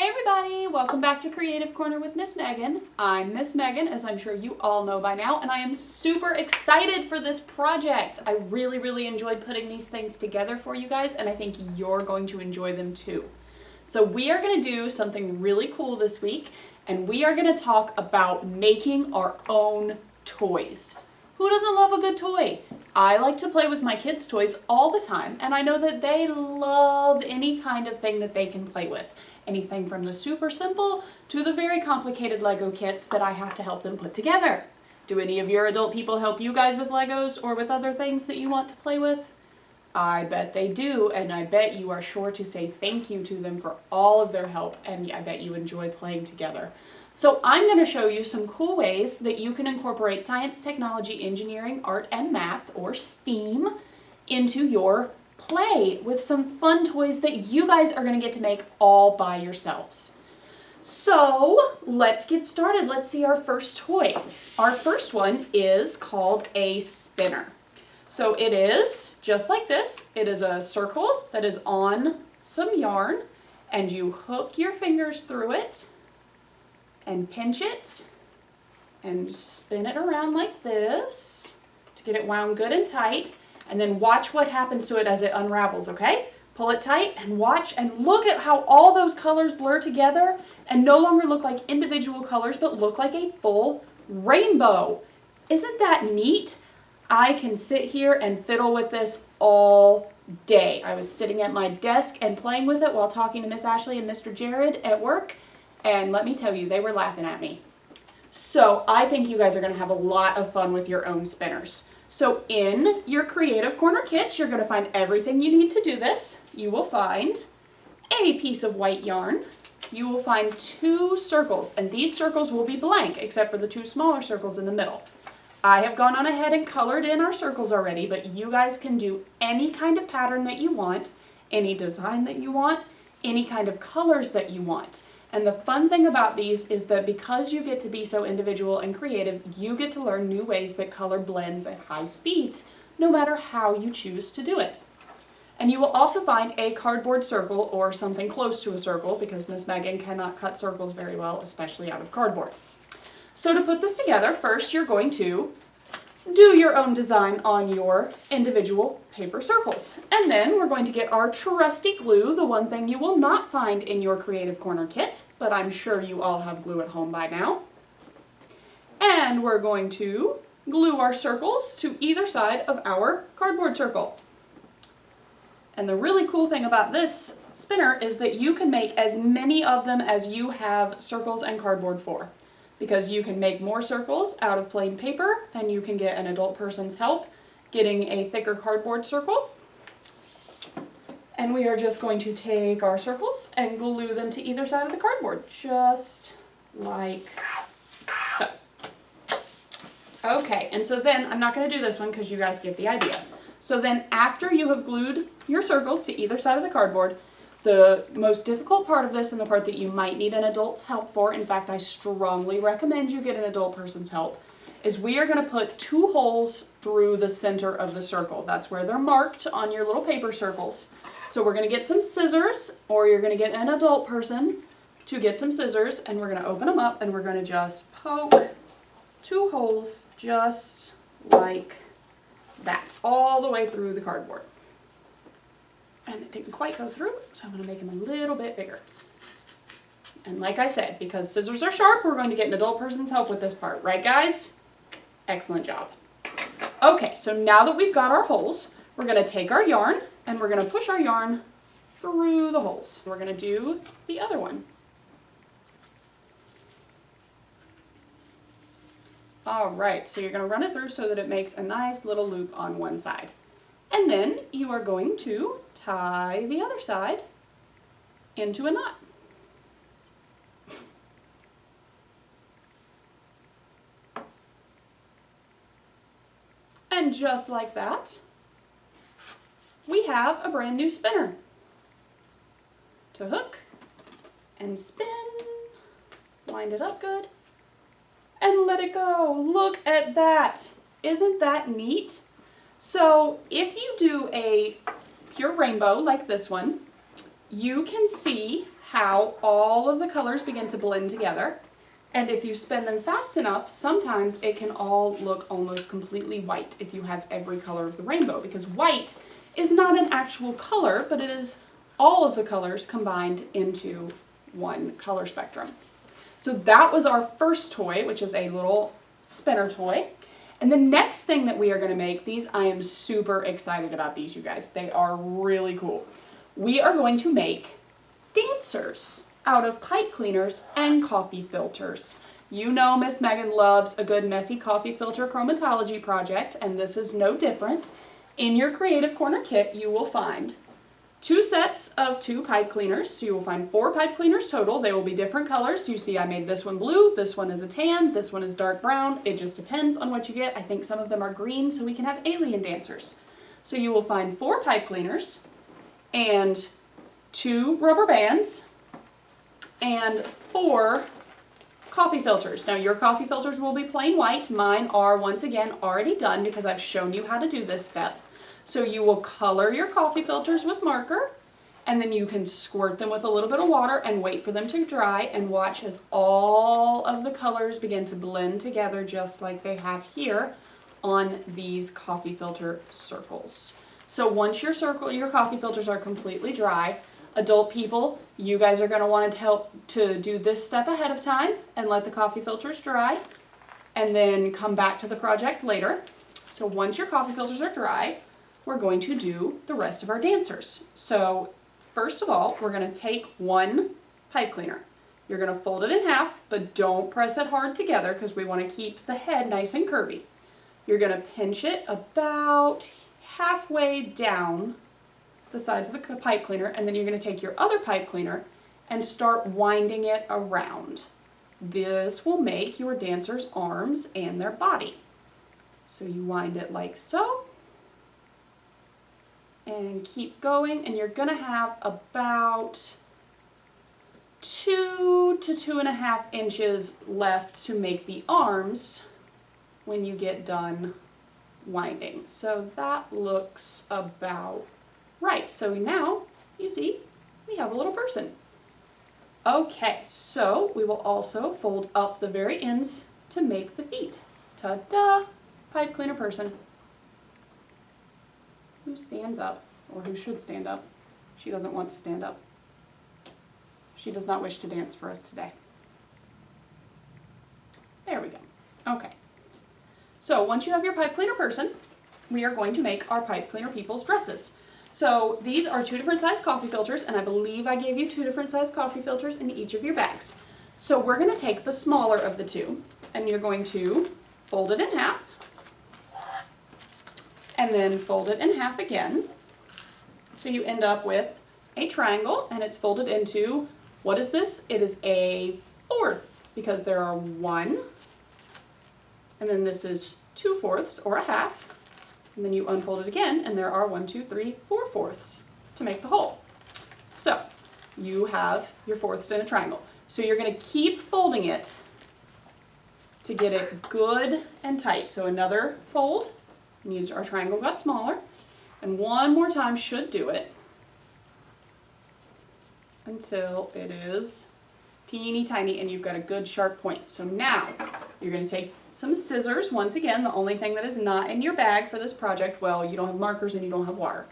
Hey everybody, welcome back to Creative Corner with Miss Megan. I'm Miss Megan, as I'm sure you all know by now, and I am super excited for this project. I really enjoyed putting these things together for you guys, and I think you're going to enjoy them too. So we are going to do something really cool this week, and we are going to talk about making our own toys. Who doesn't love a good toy? I like to play with my kids' toys all the time, and I know that they love any kind of thing that they can play with. Anything from the super simple to the very complicated Lego kits that I have to help them put together. Do any of your adult people help you guys with Legos or with other things that you want to play with? I bet they do, and I bet you are sure to say thank you to them for all of their help, and I bet you enjoy playing together. So I'm going to show you some cool ways that you can incorporate science, technology, engineering, art, and math, or STEAM, into your play with some fun toys that you guys are going to get to make all by yourselves. So let's get started. Let's see our first toy. Our first one is called a spinner. So it is just like this. It is a circle that is on some yarn, and you hook your fingers through it and pinch it and spin it around like this to get it wound good and tight. And then watch what happens to it as it unravels, okay? Pull it tight and watch and look at how all those colors blur together and no longer look like individual colors but look like a full rainbow. Isn't that neat? I can sit here and fiddle with this all day. I was sitting at my desk and playing with it while talking to Miss Ashley and Mr. Jared at work, and let me tell you, they were laughing at me. So I think you guys are going to have a lot of fun with your own spinners. So in your Creative Corner kits, you're going to find everything you need to do this. You will find a piece of white yarn. You will find 2 circles, and these circles will be blank except for the 2 smaller circles in the middle. I have gone on ahead and colored in our circles already, but you guys can do any kind of pattern that you want, any design that you want, any kind of colors that you want. And the fun thing about these is that because you get to be so individual and creative, you get to learn new ways that color blends at high speeds, no matter how you choose to do it. And you will also find a cardboard circle or something close to a circle, because Miss Megan cannot cut circles very well, especially out of cardboard. So to put this together, first you're going to do your own design on your individual paper circles. And then we're going to get our trusty glue, the one thing you will not find in your Creative Corner kit, but I'm sure you all have glue at home by now. And we're going to glue our circles to either side of our cardboard circle. And the really cool thing about this spinner is that you can make as many of them as you have circles and cardboard for, because you can make more circles out of plain paper, and you can get an adult person's help getting a thicker cardboard circle. And we are just going to take our circles and glue them to either side of the cardboard, just like so. Okay, and so then, I'm not going to do this one because you guys get the idea. So then after you have glued your circles to either side of the cardboard, the most difficult part of this, and the part that you might need an adult's help for, in fact I strongly recommend you get an adult person's help, is we are going to put 2 holes through the center of the circle. That's where they're marked on your little paper circles. So we're going to get some scissors, or you're going to get an adult person to get some scissors, and we're going to open them up and we're going to just poke 2 holes just like that, all the way through the cardboard. And it didn't quite go through, so I'm going to make them a little bit bigger. And like I said, because scissors are sharp, we're going to get an adult person's help with this part. Right, guys? Excellent job. Okay, so now that we've got our holes, we're going to take our yarn, and we're going to push our yarn through the holes. We're going to do the other one. All right, so you're going to run it through so that it makes a nice little loop on one side. And then you are going to tie the other side into a knot. And just like that, we have a brand new spinner to hook and spin, wind it up good, and let it go. Look at that. Isn't that neat? So if you do a pure rainbow like this one, you can see how all of the colors begin to blend together. And if you spin them fast enough, sometimes it can all look almost completely white if you have every color of the rainbow, because white is not an actual color, but it is all of the colors combined into one color spectrum. So that was our first toy, which is a little spinner toy. And the next thing that we are going to make, these, I am super excited about these, you guys. They are really cool. We are going to make dancers out of pipe cleaners and coffee filters. You know Miss Megan loves a good messy coffee filter chromatology project, and this is no different. In your Creative Corner kit, you will find 2 sets of 2 pipe cleaners. So you will find 4 pipe cleaners total. They will be different colors. You see I made this one blue, this one is a tan, this one is dark brown. It just depends on what you get. I think some of them are green, so we can have alien dancers. So you will find 4 pipe cleaners and 2 rubber bands and 4 coffee filters. Now your coffee filters will be plain white. Mine are, once again, already done because I've shown you how to do this step. So you will color your coffee filters with marker, and then you can squirt them with a little bit of water and wait for them to dry, and watch as all of the colors begin to blend together just like they have here on these coffee filter circles. So once your coffee filters are completely dry, adult people, you guys are going to want to help to do this step ahead of time and let the coffee filters dry and then come back to the project later. So once your coffee filters are dry, we're going to do the rest of our dancers. So first of all, we're going to take 1 pipe cleaner. You're going to fold it in half, but don't press it hard together because we want to keep the head nice and curvy. You're going to pinch it about halfway down the sides of the pipe cleaner, and then you're going to take your other pipe cleaner and start winding it around. This will make your dancer's arms and their body. So you wind it like so, and keep going, and you're going to have about 2 to 2.5 inches left to make the arms when you get done winding. So that looks about right. So now you see we have a little person. Okay, so we will also fold up the very ends to make the feet. Ta-da! Pipe cleaner person. Who stands up, or who should stand up? She doesn't want to stand up. She does not wish to dance for us today. There we go. Okay. So once you have your pipe cleaner person, we are going to make our pipe cleaner people's dresses. So these are 2 different size coffee filters, and I believe I gave you 2 different size coffee filters in each of your bags. So we're going to take the smaller of the 2, and you're going to fold it in half, and then fold it in half again. So you end up with a triangle, and it's folded into, what is this? It is a 4th, because there are 1, and then this is 2/4 or a half, and then you unfold it again, and there are 1, 2, 3, 4/4 to make the whole. So you have your 4ths in a triangle. So you're going to keep folding it to get it good and tight. So another fold, and our triangle got smaller, and one more time should do it until it is teeny tiny and you've got a good sharp point. So now you're going to take some scissors. Once again, the only thing that is not in your bag for this project, well, you don't have markers and you don't have water.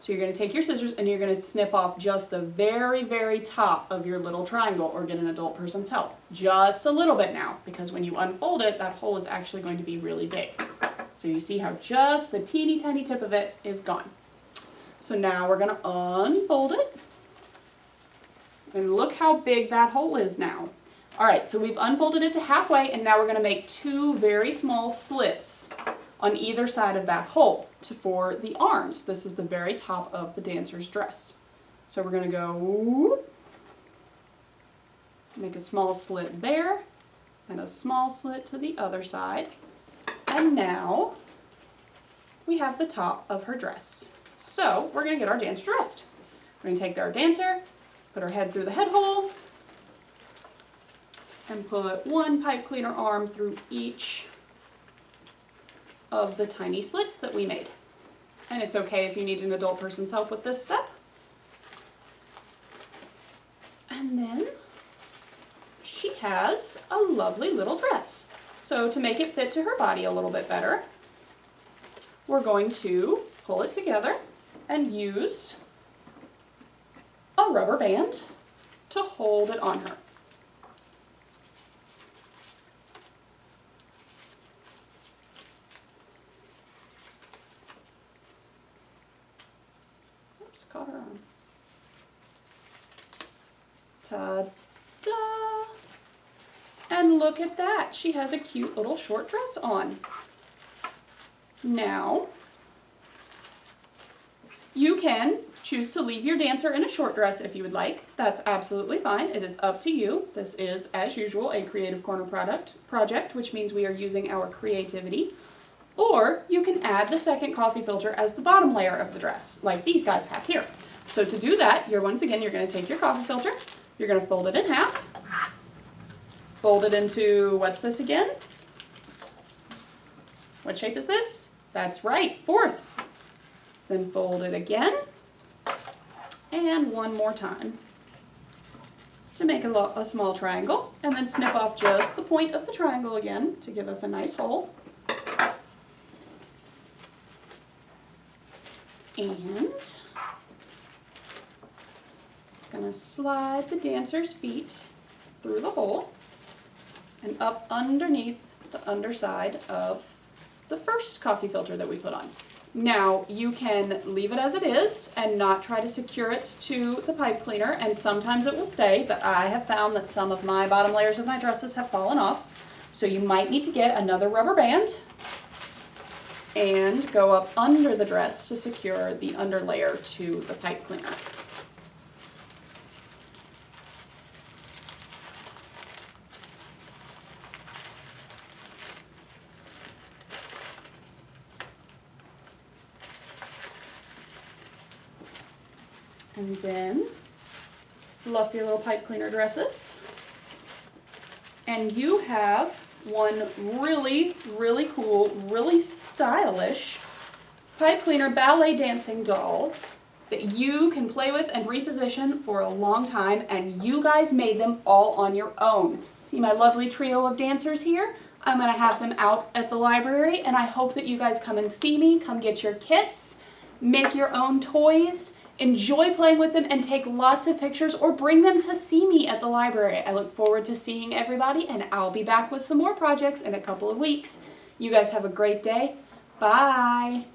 So you're going to take your scissors and you're going to snip off just the very, very top of your little triangle, or get an adult person's help. Just a little bit now, because when you unfold it, that hole is actually going to be really big. So you see how just the teeny tiny tip of it is gone. So now we're going to unfold it. And look how big that hole is now. All right, so we've unfolded it to halfway, and now we're going to make 2 very small slits on either side of that hole for the arms. This is the very top of the dancer's dress. So we're going to go whoop, make a small slit there, and a small slit to the other side. And now we have the top of her dress. So we're going to get our dancer dressed. We're going to take our dancer, put her head through the head hole, and put 1 pipe cleaner arm through each of the tiny slits that we made. And it's okay if you need an adult person's help with this step. And then she has a lovely little dress. So to make it fit to her body a little bit better, we're going to pull it together and use a rubber band to hold it on her. Oops, caught her on. Ta-da! And look at that, she has a cute little short dress on. Now, you can choose to leave your dancer in a short dress if you would like. That's absolutely fine. It is up to you. This is, as usual, a Creative Corner project, which means we are using our creativity. Or you can add the second coffee filter as the bottom layer of the dress, like these guys have here. So to do that, you're going to take your coffee filter, you're going to fold it in half, fold it into, what's this again? What shape is this? That's right, fourths. Then fold it again, and one more time to make a small triangle, and then snip off just the point of the triangle again to give us a nice hole. And I'm going to slide the dancer's feet through the hole and up underneath the underside of the first coffee filter that we put on. Now, you can leave it as it is and not try to secure it to the pipe cleaner, and sometimes it will stay, but I have found that some of my bottom layers of my dresses have fallen off. So you might need to get another rubber band and go up under the dress to secure the underlayer to the pipe cleaner. And then fluff your little pipe cleaner dresses. And you have one really, really cool, really stylish pipe cleaner ballet dancing doll that you can play with and reposition for a long time, and you guys made them all on your own. See my lovely trio of dancers here? I'm going to have them out at the library, and I hope that you guys come and see me, come get your kits, make your own toys, enjoy playing with them, and take lots of pictures, or bring them to see me at the library. I look forward to seeing everybody, and I'll be back with some more projects in a couple of weeks. You guys have a great day. Bye!